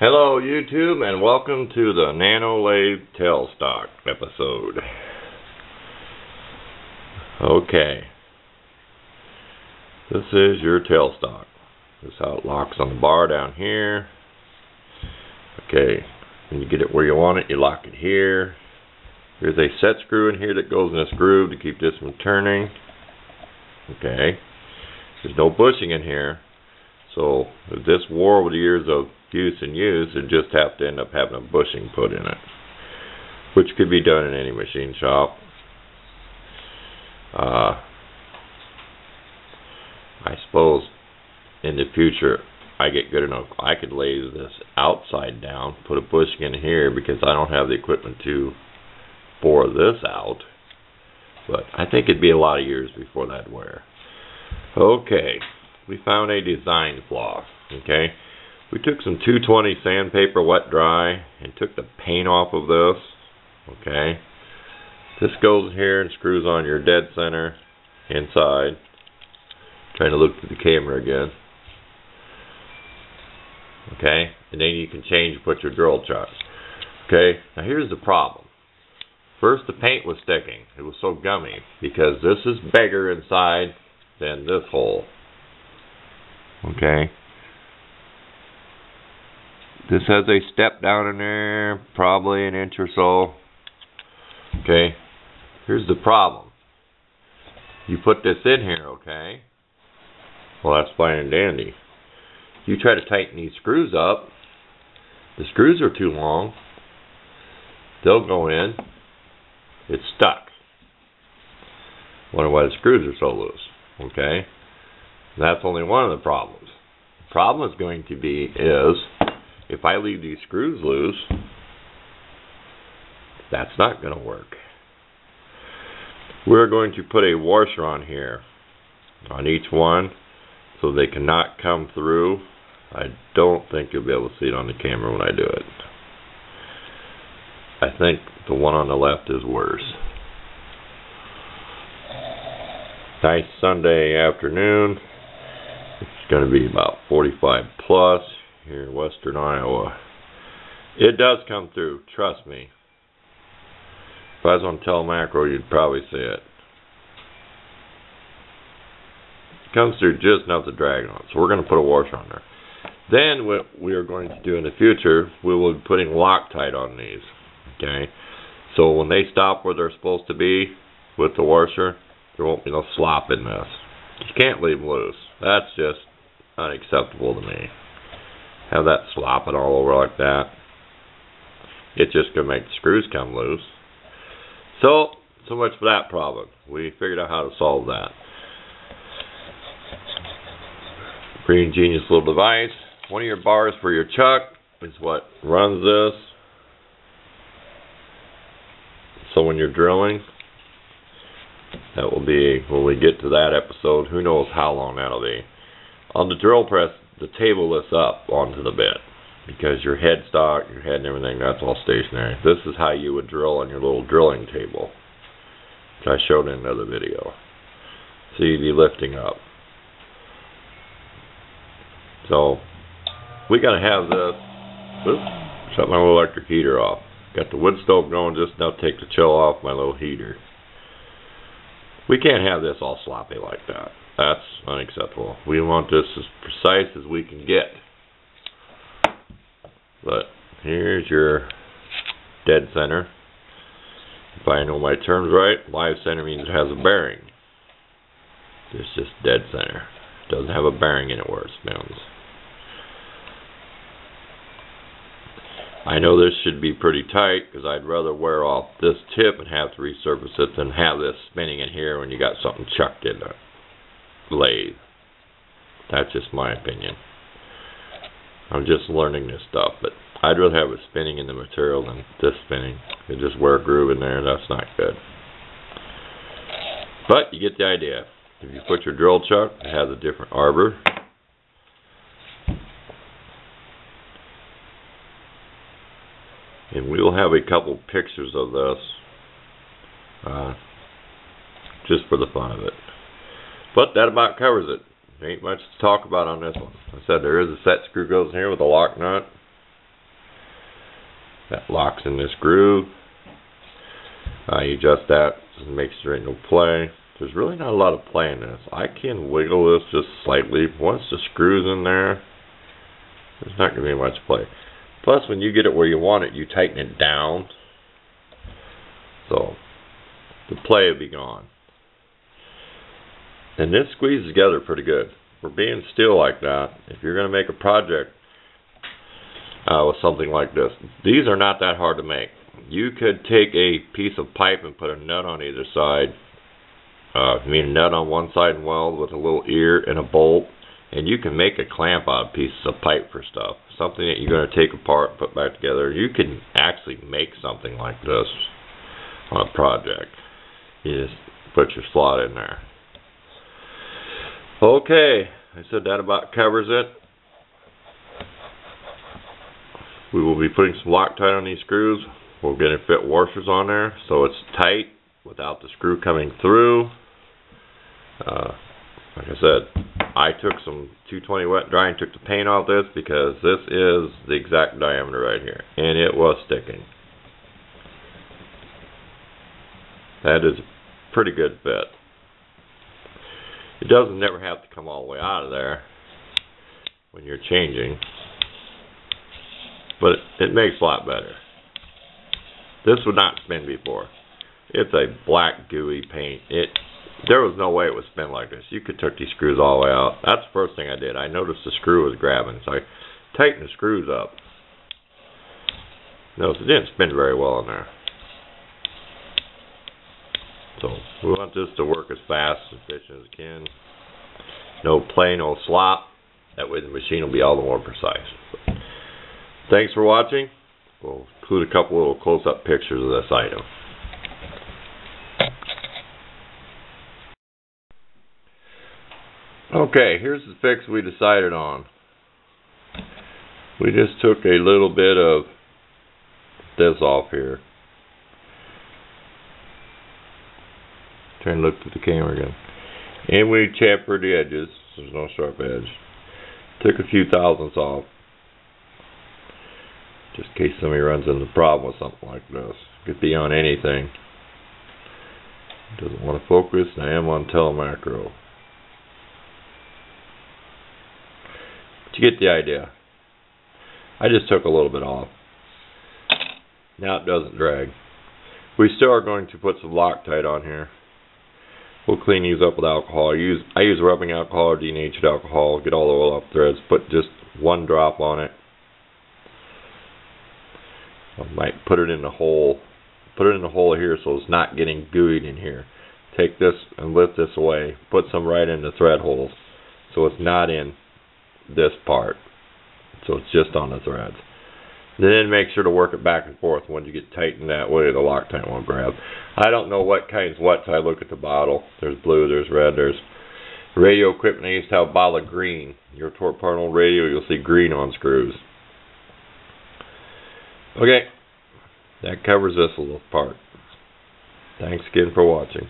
Hello YouTube and welcome to the Nano Lathe tailstock episode. Okay, this is your tailstock. This is how it locks on the bar down here. Okay, when you get it where you want it, you lock it here. There's a set screw in here that goes in this groove to keep this from turning. Okay, there's no bushing in here, so if this wore with years of use, it'd just have to end up having a bushing put in it, which could be done in any machine shop. I suppose in the future I get good enough, I could lay this outside down, put a bushing in here, because I don't have the equipment to bore this out, but I think it'd be a lot of years before that'd wear. Okay, we found a design flaw. Okay, we took some 220 sandpaper wet dry and took the paint off of this. Okay, this goes here and screws on your dead center inside. Trying to look through the camera again. Okay, and then you can change and put your drill chucks. Okay, now here's the problem. First, the paint was sticking. It was so gummy because this is bigger inside than this hole. Okay, this has a step down in there, probably an inch or so. Okay, here's the problem. You put this in here, okay? Well, that's fine and dandy. You try to tighten these screws up. The screws are too long. They'll go in. It's stuck. Wonder why the screws are so loose. Okay, that's only one of the problems. The problem is going to be if I leave these screws loose, that's not going to work. We're going to put a washer on here, on each one, so they cannot come through. I don't think you'll be able to see it on the camera when I do it. I think the one on the left is worse. Nice Sunday afternoon. It's going to be about 45 plus here in western Iowa. It does come through, trust me. If I was on telemacro, you'd probably see it. It comes through just enough to drag on it, so we're going to put a washer on there. Then what we are going to do in the future, we will be putting Loctite on these. Okay, so when they stop where they're supposed to be with the washer, there won't be no slop in this. You can't leave them loose. That's just unacceptable to me. Have that slopping all over like that. It's just going to make the screws come loose. So much for that problem. We figured out how to solve that. Pretty ingenious little device. One of your bars for your chuck is what runs this. So when you're drilling, that will be, when we get to that episode, who knows how long that'll be. On the drill press, the table lifts up onto the bit, because your headstock, your head and everything, that's all stationary. This is how you would drill on your little drilling table, which I showed in another video. So you'd be lifting up. So we got to have this. Oops, shut my little electric heater off. Got the wood stove going just now to take the chill off my little heater. We can't have this all sloppy like that. That's unacceptable. We want this as precise as we can get. But here's your dead center. If I know my terms right, live center means it has a bearing. This is just dead center. It doesn't have a bearing in it where it spins. I know this should be pretty tight, because I'd rather wear off this tip and have to resurface it than have this spinning in here when you got something chucked in the lathe. That's just my opinion. I'm just learning this stuff, but I'd rather have it spinning in the material than this spinning. It just wear a groove in there, that's not good. But you get the idea. If you put your drill chuck, it has a different arbor. And we will have a couple pictures of this, just for the fun of it. But that about covers it. Ain't much to talk about on this one. I said there is a set screw goes in here with a lock nut. That locks in this groove. You adjust that to make sure there ain't no play. There's really not a lot of play in this. I can wiggle this just slightly. Once the screw's in there, there's not going to be much play. Plus, when you get it where you want it, you tighten it down. So, the play will be gone. And this squeezes together pretty good. For being steel like that, if you're going to make a project with something like this, these are not that hard to make. You could take a piece of pipe and put a nut on either side. I mean a nut on one side and weld with a little ear and a bolt, and you can make a clamp out of pieces of pipe for stuff. Something that you're going to take apart and put back together. You can actually make something like this on a project. You just put your slot in there. Okay, I said that about covers it. We will be putting some Loctite on these screws. We're going to fit washers on there so it's tight without the screw coming through. Like I said, I took some 220 wet dry and took the paint off this because this is the exact diameter right here, and it was sticking. That is a pretty good fit. It doesn't never have to come all the way out of there when you're changing, but it makes a lot better. This would not spin before. It's a black gooey paint. There was no way it would spin like this. You could take these screws all the way out. That's the first thing I did. I noticed the screw was grabbing, so I tightened the screws up. Notice it didn't spin very well in there. So we want this to work as fast and efficient as it can. No play, no slop. That way the machine will be all the more precise. So, thanks for watching. We'll include a couple little close-up pictures of this item. Okay, here's the fix we decided on. We just took a little bit of this off here. Try and look at the camera again. And we chamfered the edges, so there's no sharp edge. Took a few thousandths off, just in case somebody runs into a problem with something like this. Could be on anything. Doesn't want to focus, and I am on telemacro. But you get the idea. I just took a little bit off. Now it doesn't drag. We still are going to put some Loctite on here. We'll clean these up with alcohol. I use rubbing alcohol or denatured alcohol. Get all the oil off threads. Put just one drop on it. I might put it in the hole. Put it in the hole here so it's not getting gooeyed in here. Take this and lift this away. Put some right in the thread holes so it's not in this part. So it's just on the threads. Then make sure to work it back and forth. Once you get tightened that way, the Loctite won't grab. I don't know what kinds what till I look at the bottle. There's blue, there's red, there's radio equipment. I used to have a bottle of green. Your torque partner radio, you'll see green on screws. Okay, that covers this little part. Thanks again for watching.